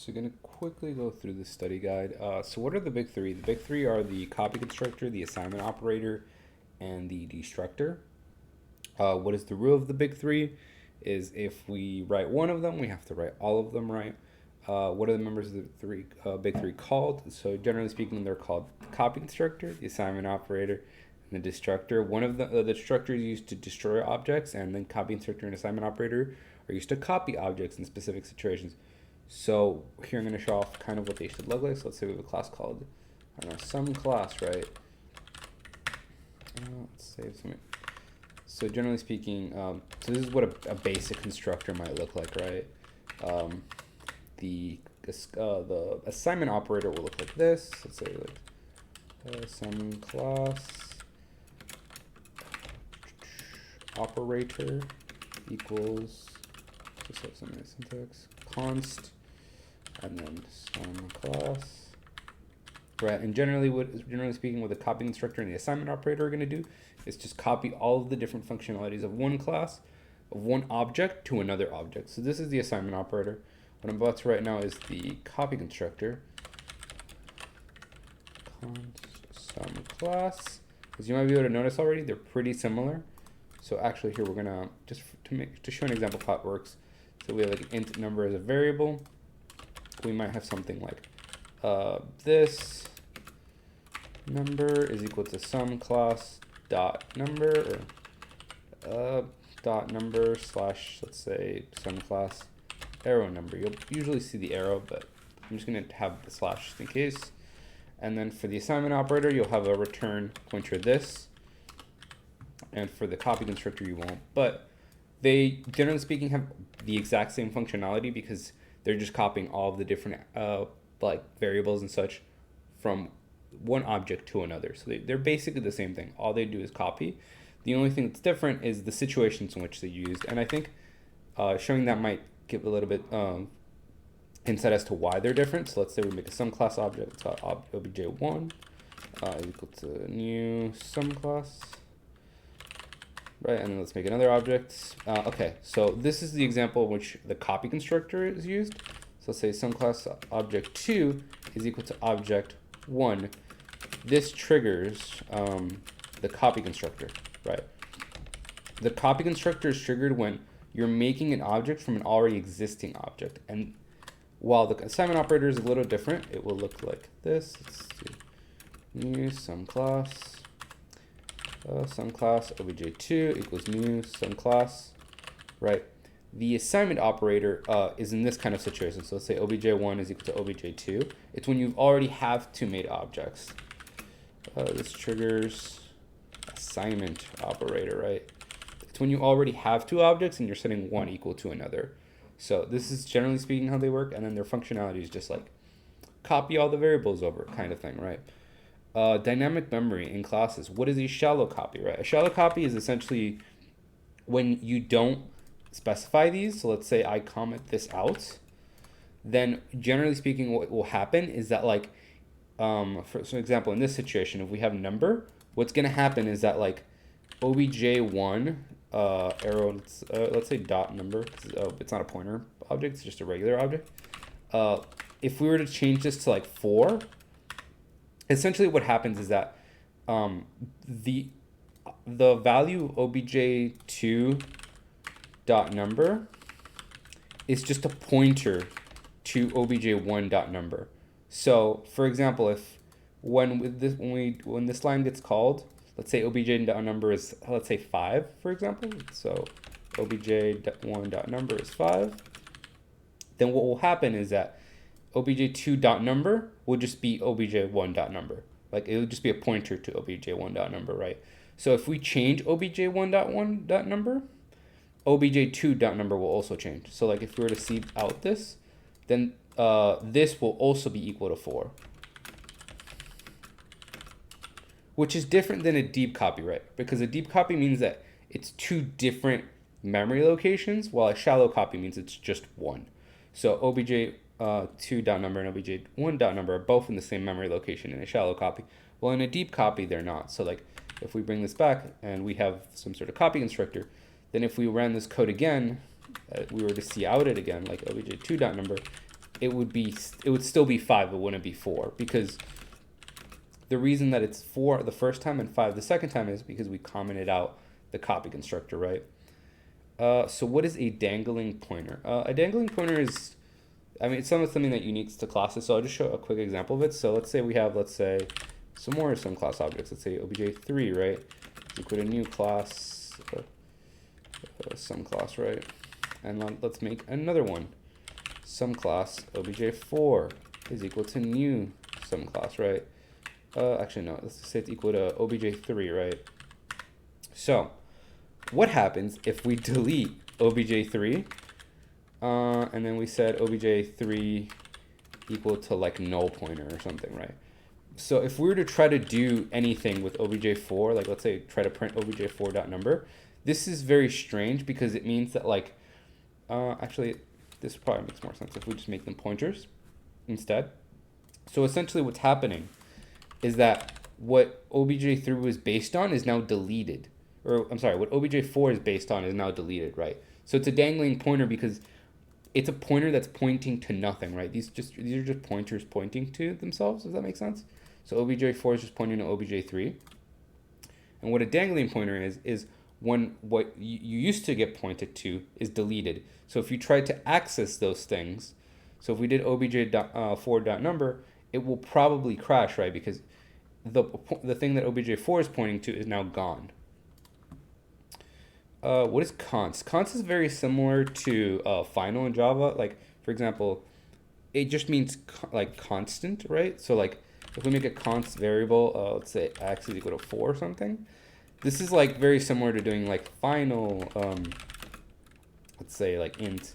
So we're going to quickly go through the study guide. So what are the big three? The big three are the copy constructor, the assignment operator, and the destructor. What is the rule of the big three? Is if we write one of them, we have to write all of them right. What are the members of the big three called? So generally speaking, they're called the copy constructor, the assignment operator, and the destructor. One of the destructor is used to destroy objects, and then copy constructor and assignment operator are used to copy objects in specific situations. So here I'm going to show off kind of what they should look like. So let's say we have a class called, I don't know, some class, right? Let's save something. So generally speaking, so this is what a basic constructor might look like, right? The assignment operator will look like this. Let's say like some class operator equals, just have some nice syntax, const, and then some class, right? And generally speaking, what the copy constructor and the assignment operator are going to do is just copy all of the different functionalities of one class, of one object to another object. So this is the assignment operator. What I'm about to write now is the copy constructor. Const some class. As you might be able to notice already, they're pretty similar. So actually here we're gonna just to show an example of how it works. So we have like an int number as a variable. We might have something like this number is equal to some class dot number, or dot number slash, let's say, some class arrow number. You'll usually see the arrow, but I'm just going to have the slash just in case. And then for the assignment operator, you'll have a return pointer this, and for the copy constructor you won't. But they, generally speaking, have the exact same functionality because they're just copying all of the different like variables and such from one object to another. So they're basically the same thing. All they do is copy. The only thing that's different is the situations in which they used. And I think showing that might give a little bit insight as to why they're different. So let's say we make a some class object. It's got obj1 equal to new some class. Right, and then let's make another object. Okay, so this is the example in which the copy constructor is used. So let's say some class object2 is equal to object1. This triggers the copy constructor, right? The copy constructor is triggered when you're making an object from an already existing object. And while the assignment operator is a little different, it will look like this. Let's see. New some class obj2 equals new some class, right? The assignment operator is in this kind of situation. So let's say obj1 is equal to obj2. It's when you already have two made objects. This triggers assignment operator, right? It's when you already have two objects and you're setting one equal to another. So this is generally speaking how they work, and then their functionality is just like copy all the variables over kind of thing, right? Dynamic memory in classes. What is a shallow copy, right? A shallow copy is essentially when you don't specify these. So let's say I comment this out, then generally speaking what will happen is that, like, for example, in this situation, if we have a number, what's going to happen is that, like, obj1 arrow, let's say dot number, because it's not a pointer object, it's just a regular object. If we were to change this to like 4, essentially what happens is that the value obj2 dot number is just a pointer to obj1 dot number. So for example, if when this line gets called, let's say obj dot number is, let's say 5, for example. So obj1 dot number is 5. Then what will happen is that obj2 dot number will just be obj1 dot number. Like, it would just be a pointer to obj1 dot number, right? So if we change obj1 dot number, obj2 dot number will also change. So like if we were to see out this, then this will also be equal to 4, which is different than a deep copy, right? Because a deep copy means that it's two different memory locations, while a shallow copy means it's just one. So obj2 dot number and obj1 dot number are both in the same memory location in a shallow copy. Well, in a deep copy, they're not. So like if we bring this back and we have some sort of copy constructor, then if we ran this code again, we were to see out it again, like obj2 dot number, it would still be 5. It wouldn't be 4, because the reason that it's 4 the first time and 5 the second time is because we commented out the copy constructor, right? So what is a dangling pointer? A dangling pointer is, I mean, it's something that unique to classes. So I'll just show a quick example of it. So let's say we have, some class objects. Let's say obj3, right? Equal to new class, some class, right? And let's make another one. Some class obj4 is equal to new some class, right? Actually, no, let's say it's equal to obj3, right? So what happens if we delete obj3 and then we said obj3 equal to like null pointer or something, right? So if we were to try to do anything with obj4, like let's say try to print obj4.number, this is very strange because it means that like, actually this probably makes more sense if we just make them pointers instead. So essentially what's happening is that what obj3 was based on is now deleted. Or I'm sorry, what obj4 is based on is now deleted, right? So it's a dangling pointer because it's a pointer that's pointing to nothing, right? These are just pointers pointing to themselves. Does that make sense? So obj4 is just pointing to obj3. And what a dangling pointer is when what you used to get pointed to is deleted. So if you try to access those things, so if we did obj4.number, it will probably crash, right? Because the thing that obj4 is pointing to is now gone. What is const? Const is very similar to final in Java. Like, for example, it just means like constant, right? So like if we make a const variable, let's say x is equal to 4 or something, this is like very similar to doing like final, let's say like int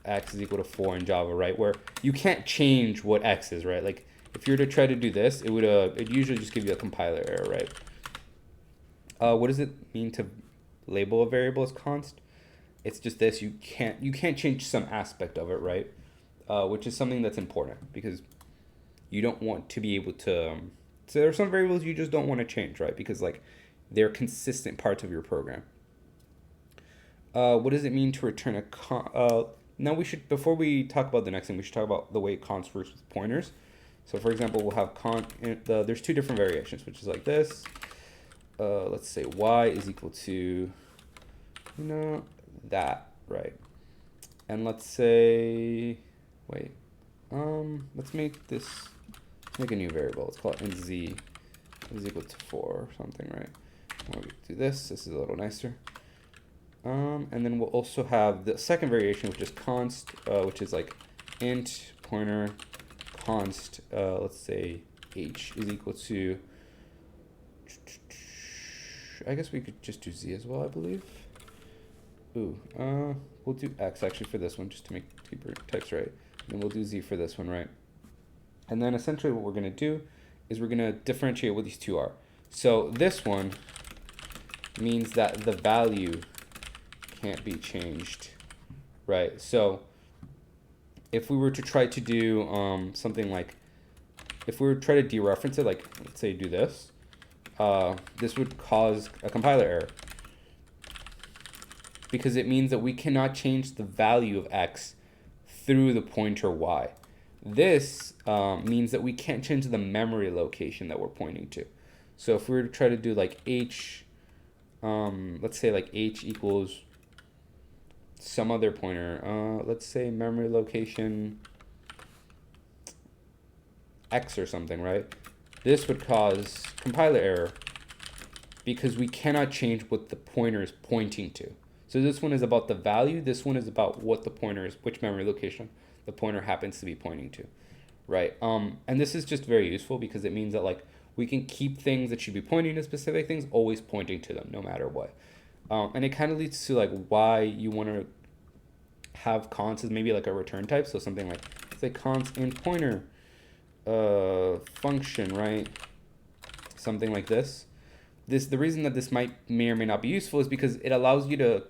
x is equal to 4 in Java, right? Where you can't change what x is, right? Like if you were to try to do this, it would it usually just give you a compiler error, right? What does it mean to label a variable as const? It's just this: you can't change some aspect of it, right? Which is something that's important because you don't want to be able to. So there are some variables you just don't want to change, right? Because like they're consistent parts of your program. What does it mean to return a now we should, before we talk about the next thing, we should talk about the way const works with pointers. So for example, we'll have there's two different variations, which is like this. Let's say y is equal to, that, right? And let's say, let's make a new variable. Let's call it int z is equal to 4 or something, right? When we do this is a little nicer. And then we'll also have the second variation, which is const, which is like int pointer const, let's say h is equal to, I guess we could just do z as well, I believe. We'll do x actually for this one, just to make deeper types, right? And we'll do z for this one, right? And then essentially what we're going to do is we're going to differentiate what these two are. So this one means that the value can't be changed, right? So if we were to try to do something like, if we were to try to dereference it, like let's say do this, this would cause a compiler error because it means that we cannot change the value of x through the pointer y. This means that we can't change the memory location that we're pointing to. So if we were to try to do like h, let's say like h equals some other pointer, let's say memory location x or something, right? This would cause compiler error because we cannot change what the pointer is pointing to. So this one is about the value, this one is about what the pointer is, which memory location the pointer happens to be pointing to, right? And this is just very useful because it means that like we can keep things that should be pointing to specific things always pointing to them no matter what. And it kind of leads to like why you want to have const as maybe like a return type. So something like, say const int pointer function, right? Something like this. The reason that this may or may not be useful is because it allows you to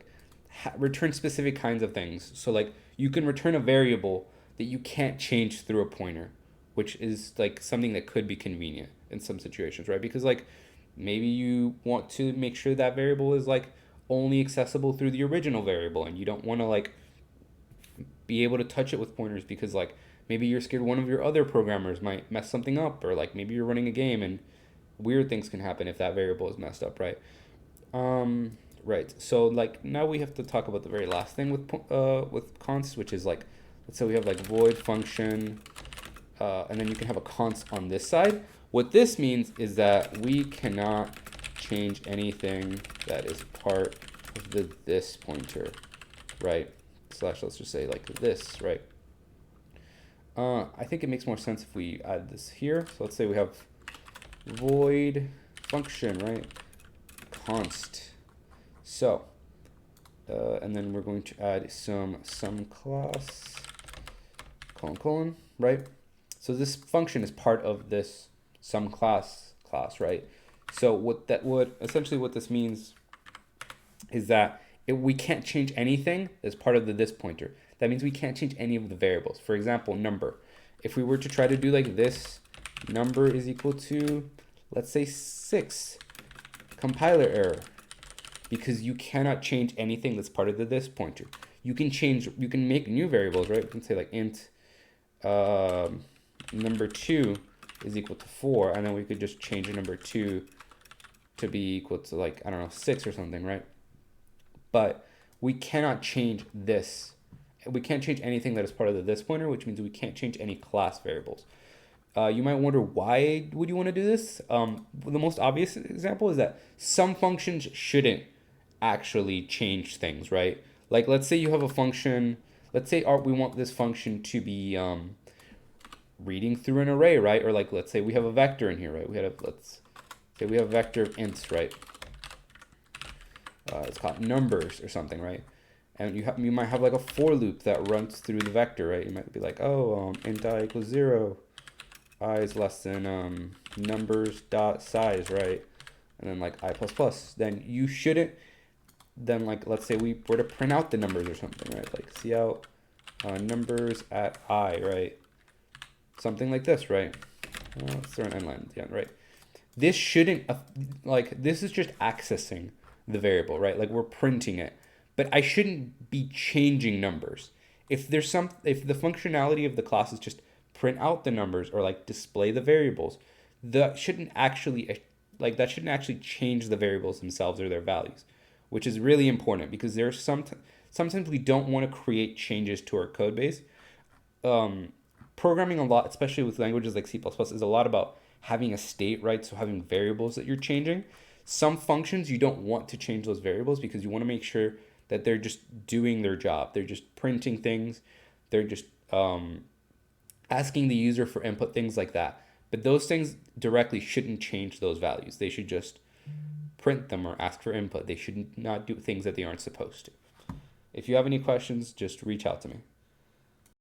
return specific kinds of things. So like you can return a variable that you can't change through a pointer, which is like something that could be convenient in some situations, right? Because like maybe you want to make sure that variable is like only accessible through the original variable and you don't want to like be able to touch it with pointers because like maybe you're scared one of your other programmers might mess something up, or like maybe you're running a game and weird things can happen if that variable is messed up, right? Right. So like now we have to talk about the very last thing with const, which is like, let's say we have like void function, and then you can have a const on this side. What this means is that we cannot change anything that is part of this pointer, right? Slash, let's just say like this, right? I think it makes more sense if we add this here. So let's say we have void function, right? Const. So, and then we're going to add some class, colon, right? So this function is part of this sum class, right? So what this means is that we can't change anything as part of this pointer. That means we can't change any of the variables. For example, number. If we were to try to do like this, number is equal to, let's say 6, compiler error, because you cannot change anything that's part of this pointer. You can make new variables, right? We can say like int number 2 is equal to 4, and then we could just change number 2 to be equal to like, I don't know, 6 or something, right? But we cannot change this. We can't change anything that is part of this pointer, which means we can't change any class variables. You might wonder, why would you want to do this? The most obvious example is that some functions shouldn't actually change things, right? Like let's say you have a function, let's say we want this function to be reading through an array, right? Or like let's say we have a vector in here, right? Let's say we have a vector of ints, right? It's called numbers or something, right? And you might have like a for loop that runs through the vector, right? You might be like, oh, int I equals 0, I is less than numbers dot size, right? And then like I plus plus. Then you shouldn't. Then like let's say we were to print out the numbers or something, right? Like cout numbers at I, right? Something like this, right? Let's throw an end line at the end, right? This shouldn't this is just accessing the variable, right? Like we're printing it, but I shouldn't be changing numbers. If the functionality of the class is just print out the numbers or like display the variables, that shouldn't actually change the variables themselves or their values, which is really important because there's sometimes we don't want to create changes to our code base. Programming a lot, especially with languages like C++, is a lot about having a state, right? So having variables that you're changing. Some functions you don't want to change those variables because you want to make sure that they're just doing their job. They're just printing things. They're just asking the user for input, things like that. But those things directly shouldn't change those values. They should just print them or ask for input. They should not do things that they aren't supposed to. If you have any questions, just reach out to me.